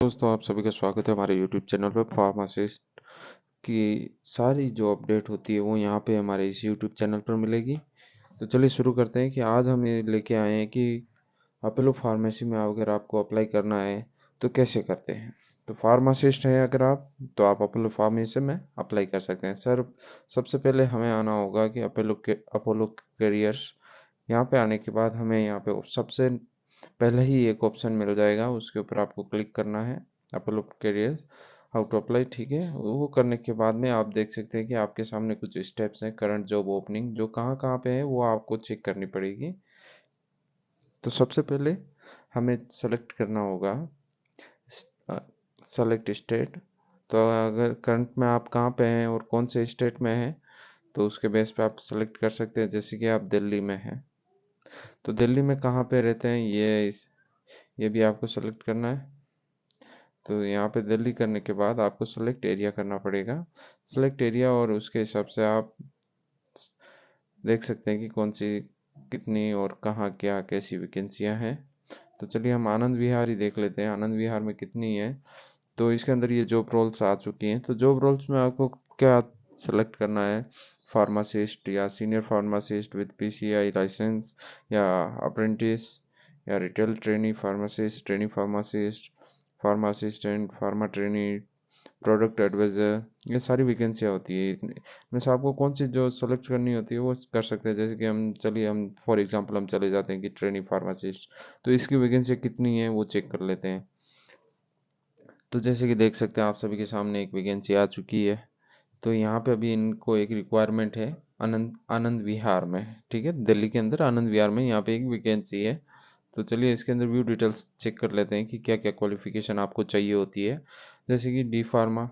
दोस्तों, आप सभी का स्वागत है हमारे यूट्यूब चैनल पर। फार्मासिस्ट की सारी जो अपडेट होती है वो यहाँ पे हमारे इस यूट्यूब चैनल पर मिलेगी। तो चलिए शुरू करते हैं कि आज हम ये लेके आए हैं कि अपोलो फार्मेसी में अगर आपको अप्लाई करना है तो कैसे करते हैं। तो फार्मासिस्ट हैं अगर आप, तो आप अपोलो फार्मेसी में अप्लाई कर सकते हैं। सर, सबसे पहले हमें आना होगा कि अपोलो करियर्स। यहाँ पे आने के बाद हमें यहाँ पे सबसे पहले ही एक ऑप्शन मिल जाएगा, उसके ऊपर आपको क्लिक करना है, Apollo career how to apply. ठीक है, वो करने के बाद में आप देख सकते हैं कि आपके सामने कुछ स्टेप्स हैं। करंट जॉब ओपनिंग जो कहाँ कहाँ पे है वो आपको चेक करनी पड़ेगी। तो सबसे पहले हमें सेलेक्ट करना होगा सेलेक्ट स्टेट। तो अगर करंट में आप कहाँ पे हैं और कौन से स्टेट में हैं, तो उसके बेस पे आप सेलेक्ट कर सकते हैं। जैसे कि आप दिल्ली में हैं, तो दिल्ली में कहाँ पे रहते हैं ये भी आपको सेलेक्ट करना है। तो यहाँ पे दिल्ली करने के बाद आपको सेलेक्ट एरिया करना पड़ेगा, सेलेक्ट एरिया, और उसके हिसाब से आप देख सकते हैं कि कौन सी, कितनी और कहाँ क्या कैसी वैकेंसियाँ हैं। तो चलिए हम आनंद विहार ही देख लेते हैं, आनंद विहार में कितनी है। तो इसके अंदर ये जॉब रोल्स आ चुकी हैं। तो जॉब रोल्स में आपको क्या सेलेक्ट करना है, फार्मासिस्ट या senior pharmacist with PCI licence, या अप्रेंटिस, या retail trainee pharmacist, trainee pharmacist, pharma assistant, pharma trainee, product advisor. ये सारी वैकेंसियाँ होती है। इनमें से आपको कौन सी जो सेलेक्ट करनी होती है वो कर सकते हैं। जैसे कि हम फॉर एग्जांपल हम चले जाते हैं कि ट्रेनी फार्मासिस्ट, तो इसकी वैकेंसी कितनी है वो चेक कर लेते हैं। तो जैसे कि देख सकते हैं आप सभी के सामने एक वैकेंसी आ चुकी है। तो यहाँ पे अभी इनको एक रिक्वायरमेंट है आनंद आनंद विहार में। ठीक है, दिल्ली के अंदर आनंद विहार में यहाँ पे एक वैकेंसी है। तो चलिए इसके अंदर व्यू डिटेल्स चेक कर लेते हैं कि क्या क्या क्वालिफिकेशन आपको चाहिए होती है। जैसे कि डी फार्मा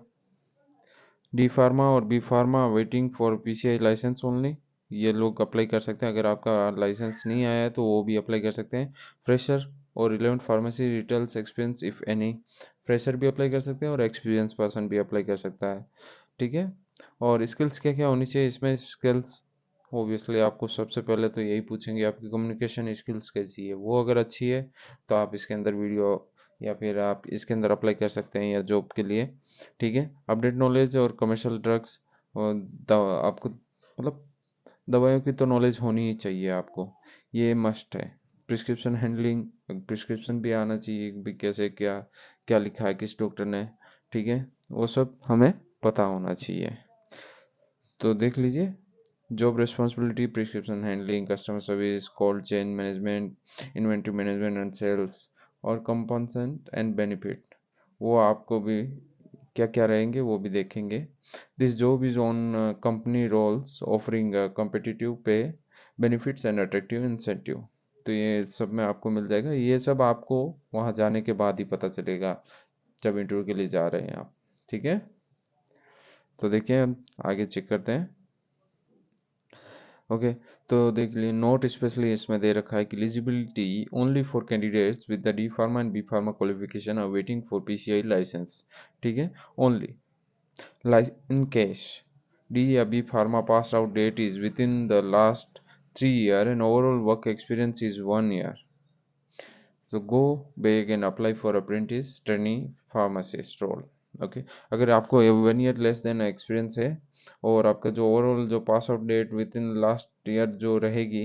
और B pharma waiting for PCI licence only, ये लोग अप्लाई कर सकते हैं। अगर आपका लाइसेंस नहीं आया है तो वो भी अप्लाई कर सकते हैं। फ्रेशर और relevant pharmacy details experience if any, fresher भी अप्लाई कर सकते हैं और एक्सपीरियंस पर्सन भी अप्लाई कर सकता है। ठीक है, और स्किल्स क्या क्या होनी चाहिए इसमें। स्किल्स ओबियसली आपको सबसे पहले तो यही पूछेंगे, आपकी कम्युनिकेशन स्किल्स कैसी है। वो अगर अच्छी है तो आप इसके अंदर वीडियो या फिर आप इसके अंदर अप्लाई कर सकते हैं या जॉब के लिए। ठीक है, अपडेट नॉलेज और कमर्शियल ड्रग्स और आपको मतलब दवाइयों की तो नॉलेज होनी ही चाहिए आपको, ये मस्ट है। प्रिस्क्रिप्शन हैंडलिंग, प्रिस्क्रिप्शन भी आना चाहिए भी, कैसे क्या क्या लिखा है किस डॉक्टर ने। ठीक है, वो सब हमें पता होना चाहिए। तो देख लीजिए, job responsibility, prescription handling, customer service, cold chain management, inventory management and sales, और कंपनसेशन एंड बेनिफिट, वो आपको भी क्या क्या रहेंगे वो भी देखेंगे। This job is on company roles offering competitive pay, benefits and attractive incentive. तो ये सब में आपको मिल जाएगा। ये सब आपको वहाँ जाने के बाद ही पता चलेगा, जब इंटरव्यू के लिए जा रहे हैं आप। ठीक है, तो देखिए हम आगे चेक करते हैं। ओके, तो देख लिए नोट स्पेशली इसमें दे रखा है कि eligibility only for candidates with the D pharma and B pharma qualification are waiting for PCI licence. ठीक है, ओनली इन केस डी या B pharma pass out date is within the last 3 year and overall work experience is 1 year, so go back and apply for apprentice trainee pharmacist role. Okay, अगर आपको 1 year less than experience है और आपका जो overall जो pass out date within last year जो रहेगी,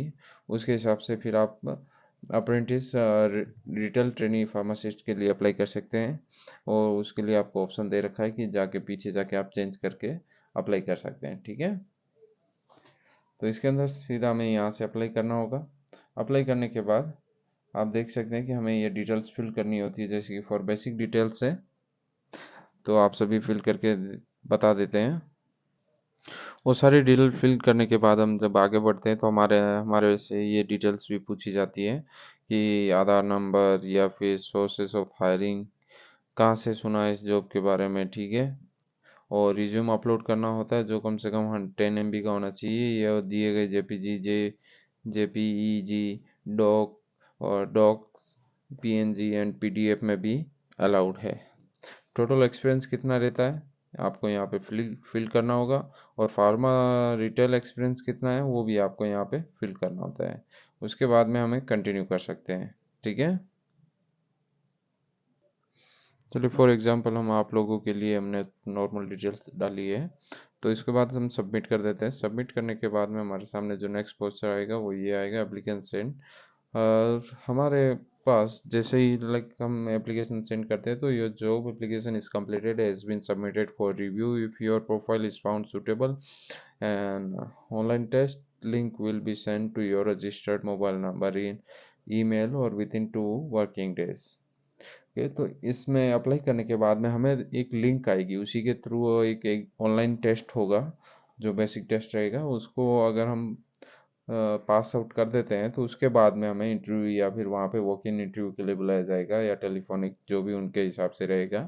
उसके हिसाब से फिर आप अप्रेंटिस रिटेल ट्रेनी फार्मासिस्ट के लिए अप्लाई कर सकते हैं। और उसके लिए आपको ऑप्शन दे रखा है कि जाके पीछे जाके आप चेंज करके अप्लाई कर सकते हैं। ठीक है, तो इसके अंदर सीधा हमें यहाँ से अप्लाई करना होगा। अप्लाई करने के बाद आप देख सकते हैं कि हमें ये डिटेल्स फिल करनी होती है। जैसे कि फॉर बेसिक डिटेल्स है, तो आप सभी फिल करके बता देते हैं। वो सारी डिटेल फिल करने के बाद हम जब आगे बढ़ते हैं तो हमारे हमारे से ये डिटेल्स भी पूछी जाती है कि आधार नंबर या फिर सोर्सेस ऑफ हायरिंग, कहाँ से सुना है इस जॉब के बारे में। ठीक है, और रिज्यूम अपलोड करना होता है जो कम से कम 10 MB का होना चाहिए, या दिए गए जेपीजी जेपीईजी, डॉक और डॉक्स, पीएनजी एंड पीडीएफ में भी अलाउड है। टोटल एक्सपीरियंस कितना रहता है आपको यहाँ पे फिल करना होगा, और फार्मा रिटेल एक्सपीरियंस कितना है वो भी आपको यहाँ पे फिल करना होता है। उसके बाद में हमें कंटिन्यू कर सकते हैं। ठीक है, चलिए फॉर एग्जांपल हम आप लोगों के लिए हमने नॉर्मल डिटेल्स डाली है, तो इसके बाद हम सबमिट कर देते हैं। सबमिट करने के बाद में हमारे सामने जो नेक्स्ट पोस्टर आएगा वो ये आएगा, एप्लीकेशन सेंड। और हमारे पास जैसे ही लाइक हम एप्लीकेशन सेंड करते हैं तो your job application is completed has been submitted for review if your profile is found suitable and online test link will be sent to your registered mobile number in email or within 2 working days। Okay, तो इसमें apply करने के बाद में हमें एक link आएगी, उसी के थ्रू एक ऑनलाइन टेस्ट होगा जो बेसिक टेस्ट रहेगा। उसको अगर हम पास आउट कर देते हैं तो उसके बाद में हमें इंटरव्यू या फिर वहाँ पे वॉक इन इंटरव्यू के लिए बुलाया जाएगा, या टेलीफोनिक जो भी उनके हिसाब से रहेगा।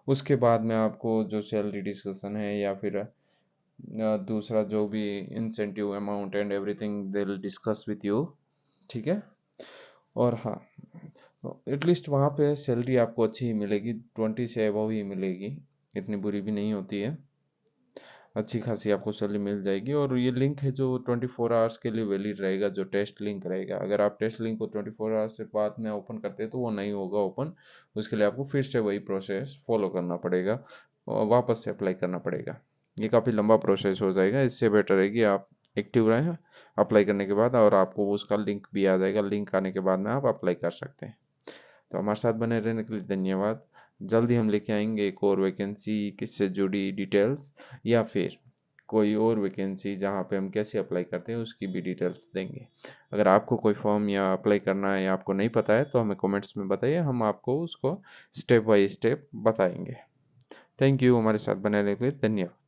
उसके बाद में आपको जो सैलरी डिस्कशन है या फिर दूसरा जो भी incentive amount and everything they will discuss with you. ठीक है। और हाँ, एटलीस्ट वहाँ पे सैलरी आपको अच्छी ही मिलेगी, 20 से अबव ही मिलेगी, इतनी बुरी भी नहीं होती है, अच्छी खासी आपको सैलरी मिल जाएगी। और ये लिंक है जो 24 आवर्स के लिए वैलिड रहेगा, जो टेस्ट लिंक रहेगा। अगर आप टेस्ट लिंक को 24 आवर्स से बाद में ओपन करते हैं तो वो नहीं होगा ओपन, उसके लिए आपको फिर से वही प्रोसेस फॉलो करना पड़ेगा और वापस से अप्लाई करना पड़ेगा। ये काफ़ी लंबा प्रोसेस हो जाएगा, इससे बेटर है कि आप एक्टिव रहें अप्लाई करने के बाद, और आपको उसका लिंक भी आ जाएगा। लिंक आने के बाद में आप अप्लाई कर सकते हैं। तो हमारे साथ बने रहने के लिए धन्यवाद। जल्दी हम लेके आएंगे एक और वैकेंसी किससे जुड़ी डिटेल्स, या फिर कोई और वैकेंसी जहाँ पे हम कैसे अप्लाई करते हैं उसकी भी डिटेल्स देंगे। अगर आपको कोई फॉर्म या अप्लाई करना है या आपको नहीं पता है तो हमें कमेंट्स में बताइए, हम आपको उसको स्टेप बाय स्टेप बताएंगे। थैंक यू, हमारे साथ बने रहने के लिए धन्यवाद।